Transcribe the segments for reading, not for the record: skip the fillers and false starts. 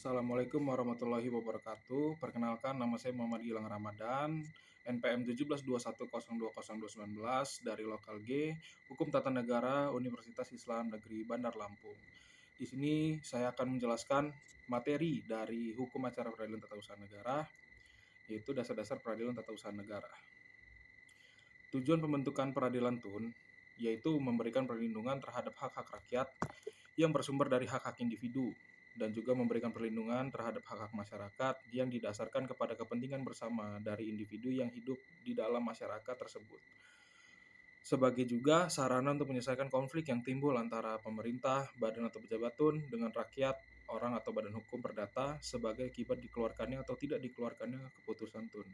Assalamualaikum warahmatullahi wabarakatuh. Perkenalkan, nama saya Muhammad Gilang Ramadan, NPM 1721020219 dari Lokal G, Hukum Tata Negara, Universitas Islam Negeri Bandar Lampung. Di sini saya akan menjelaskan materi dari Hukum Acara Peradilan Tata Usaha Negara, yaitu dasar-dasar peradilan tata usaha negara. Tujuan pembentukan peradilan TUN yaitu memberikan perlindungan terhadap hak-hak rakyat yang bersumber dari hak-hak individu dan juga memberikan perlindungan terhadap hak-hak masyarakat yang didasarkan kepada kepentingan bersama dari individu yang hidup di dalam masyarakat tersebut. Sebagai juga sarana untuk menyelesaikan konflik yang timbul antara pemerintah, badan atau pejabat TUN dengan rakyat, orang atau badan hukum perdata sebagai akibat dikeluarkannya atau tidak dikeluarkannya keputusan TUN.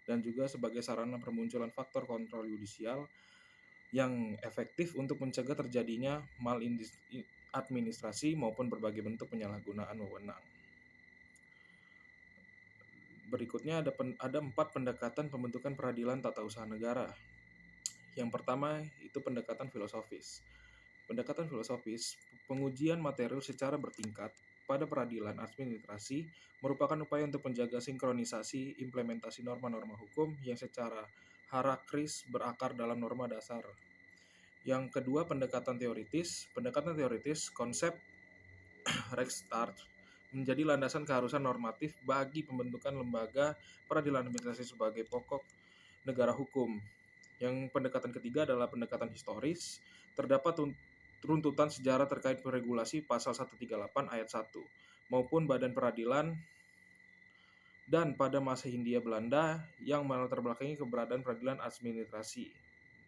Dan juga sebagai sarana permunculan faktor kontrol yudisial yang efektif untuk mencegah terjadinya maladministrasi maupun berbagai bentuk penyalahgunaan wewenang. Berikutnya ada 4 pendekatan pembentukan peradilan tata usaha negara. Yang pertama itu pendekatan filosofis. Pendekatan filosofis, pengujian material secara bertingkat pada peradilan administrasi merupakan upaya untuk menjaga sinkronisasi implementasi norma-norma hukum yang secara hierarkis berakar dalam norma dasar. Yang kedua, pendekatan teoritis. Pendekatan teoritis, konsep Rechtsstaat menjadi landasan keharusan normatif bagi pembentukan lembaga peradilan administrasi sebagai pokok negara hukum. Yang pendekatan ketiga adalah pendekatan historis. Terdapat runtutan sejarah terkait regulasi pasal 138 ayat 1 maupun badan peradilan dan pada masa Hindia Belanda yang melatar belakangi keberadaan peradilan administrasi.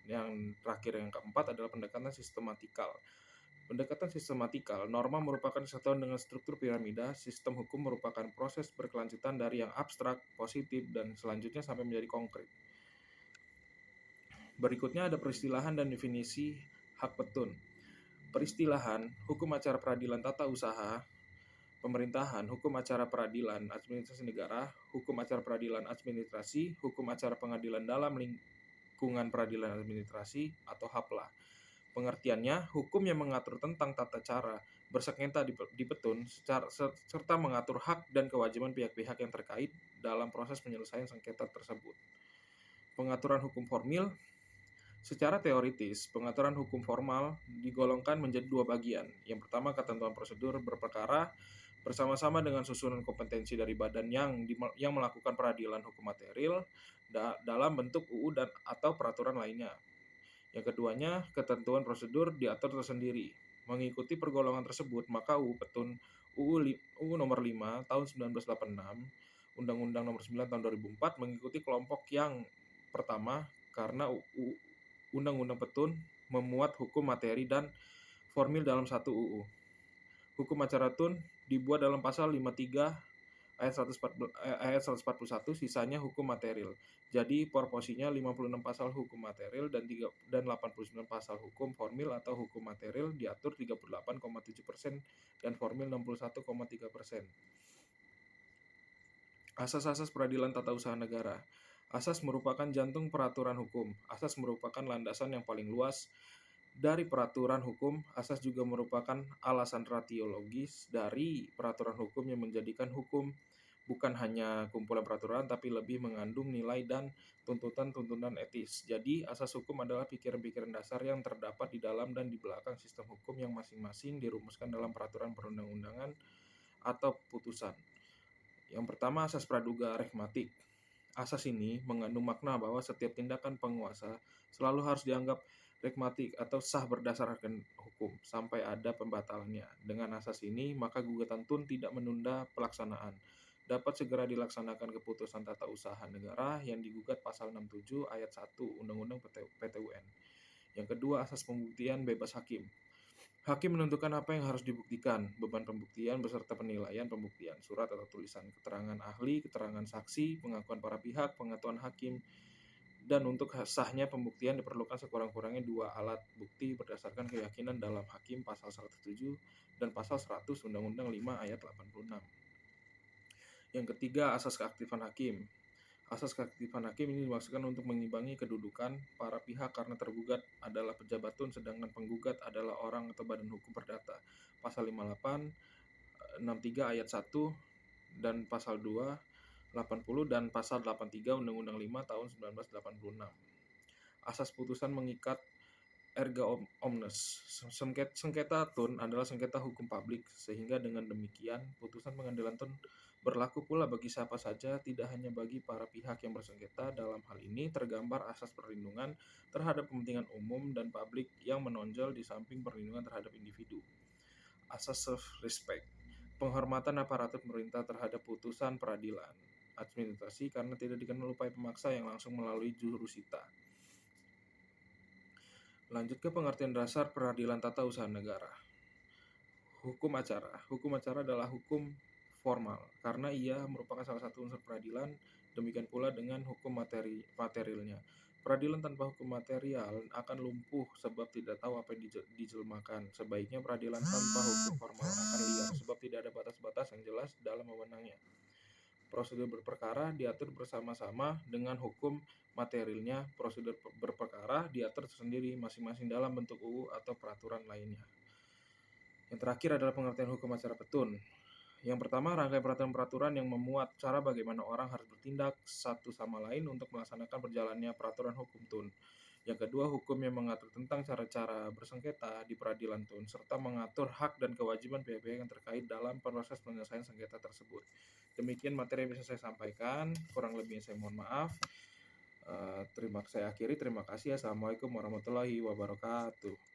Yang terakhir, yang keempat adalah pendekatan sistematikal. Pendekatan sistematikal, norma merupakan kesatuan dengan struktur piramida, sistem hukum merupakan proses berkelanjutan dari yang abstrak, positif, dan selanjutnya sampai menjadi konkret. Berikutnya ada peristilahan dan definisi hak petun. Peristilahan, hukum acara peradilan tata usaha, pemerintahan, hukum acara peradilan administrasi negara, hukum acara peradilan administrasi, hukum acara pengadilan dalam lingkungan peradilan administrasi atau HAPLA. Pengertiannya, hukum yang mengatur tentang tata cara bersengketa di petun serta mengatur hak dan kewajiban pihak-pihak yang terkait dalam proses penyelesaian sengketa tersebut. Pengaturan hukum formil. Secara teoritis, pengaturan hukum formal digolongkan menjadi 2 bagian. Yang pertama, ketentuan prosedur berperkara bersama-sama dengan susunan kompetensi dari badan yang melakukan peradilan hukum material dalam bentuk UU dan atau peraturan lainnya. Yang keduanya, ketentuan prosedur diatur tersendiri. Mengikuti pergolongan tersebut, maka UU nomor 5 tahun 1986, Undang-Undang nomor 9 tahun 2004 mengikuti kelompok yang pertama karena Undang-Undang Petun memuat hukum materi dan formil dalam satu UU. Hukum acara TUN dibuat dalam pasal 53 ayat 141, sisanya hukum material. Jadi proporsinya 56 pasal hukum material dan 89 pasal hukum formil atau hukum material diatur 38,7% dan formil 61,3%. Asas-asas peradilan tata usaha negara. Asas merupakan jantung peraturan hukum. Asas merupakan landasan yang paling luas dari peraturan hukum. Asas juga merupakan alasan ratiologis dari peraturan hukum yang menjadikan hukum bukan hanya kumpulan peraturan, tapi lebih mengandung nilai dan tuntutan-tuntutan etis. Jadi, asas hukum adalah pikiran-pikiran dasar yang terdapat di dalam dan di belakang sistem hukum yang masing-masing dirumuskan dalam peraturan perundang-undangan atau putusan. Yang pertama, asas praduga rehmatik. Asas ini mengandung makna bahwa setiap tindakan penguasa selalu harus dianggap rehmatik atau sah berdasarkan hukum sampai ada pembatalannya. Dengan asas ini, maka gugatan TUN tidak menunda pelaksanaan. Dapat segera dilaksanakan keputusan tata usaha negara yang digugat pasal 67 ayat 1 Undang-Undang PTUN. Yang kedua, asas pembuktian bebas hakim. Hakim menentukan apa yang harus dibuktikan, beban pembuktian beserta penilaian pembuktian, surat atau tulisan, keterangan ahli, keterangan saksi, pengakuan para pihak, pengetahuan hakim, dan untuk sahnya pembuktian diperlukan sekurang-kurangnya 2 alat bukti berdasarkan keyakinan dalam hakim pasal 107 dan pasal 100 Undang-Undang 5 ayat 86. Yang ketiga, asas keaktifan hakim. Asas keaktifan hakim ini dimaksudkan untuk mengimbangi kedudukan para pihak karena tergugat adalah pejabat TUN sedangkan penggugat adalah orang atau badan hukum perdata. Pasal 58 63 ayat 1 dan pasal 2, 80 dan pasal 83 Undang-Undang 5 tahun 1986. Asas putusan mengikat erga omnes. Sengketa tun adalah sengketa hukum publik, sehingga dengan demikian putusan pengadilan tun berlaku pula bagi siapa saja, tidak hanya bagi para pihak yang bersengketa. Dalam hal ini tergambar asas perlindungan terhadap kepentingan umum dan publik yang menonjol di samping perlindungan terhadap individu. Asas self-respect, penghormatan aparatur pemerintah terhadap putusan peradilan administrasi karena tidak dikenal upaya pemaksa yang langsung melalui jurusita. Lanjut ke pengertian dasar peradilan tata usaha negara. Hukum acara. Hukum acara adalah hukum formal karena ia merupakan salah satu unsur peradilan. Demikian pula dengan hukum materialnya. Peradilan tanpa hukum material akan lumpuh sebab tidak tahu apa yang dijelmakan. Sebaiknya peradilan tanpa hukum formal akan liar sebab tidak ada batas-batas yang jelas dalam wewenangnya. Prosedur berperkara diatur bersama-sama dengan hukum materialnya. Prosedur berperkara diatur tersendiri masing-masing dalam bentuk UU atau peraturan lainnya. Yang terakhir adalah pengertian hukum acara petun. Yang pertama, rangkaian peraturan-peraturan yang memuat cara bagaimana orang harus bertindak satu sama lain untuk melaksanakan berjalannya peraturan hukum tun. Yang kedua, hukum yang mengatur tentang cara-cara bersengketa di peradilan tun, serta mengatur hak dan kewajiban pihak-pihak yang terkait dalam proses penyelesaian sengketa tersebut. Demikian materi yang bisa saya sampaikan, kurang lebihnya saya mohon maaf. Saya akhiri, terima kasih. Assalamualaikum warahmatullahi wabarakatuh.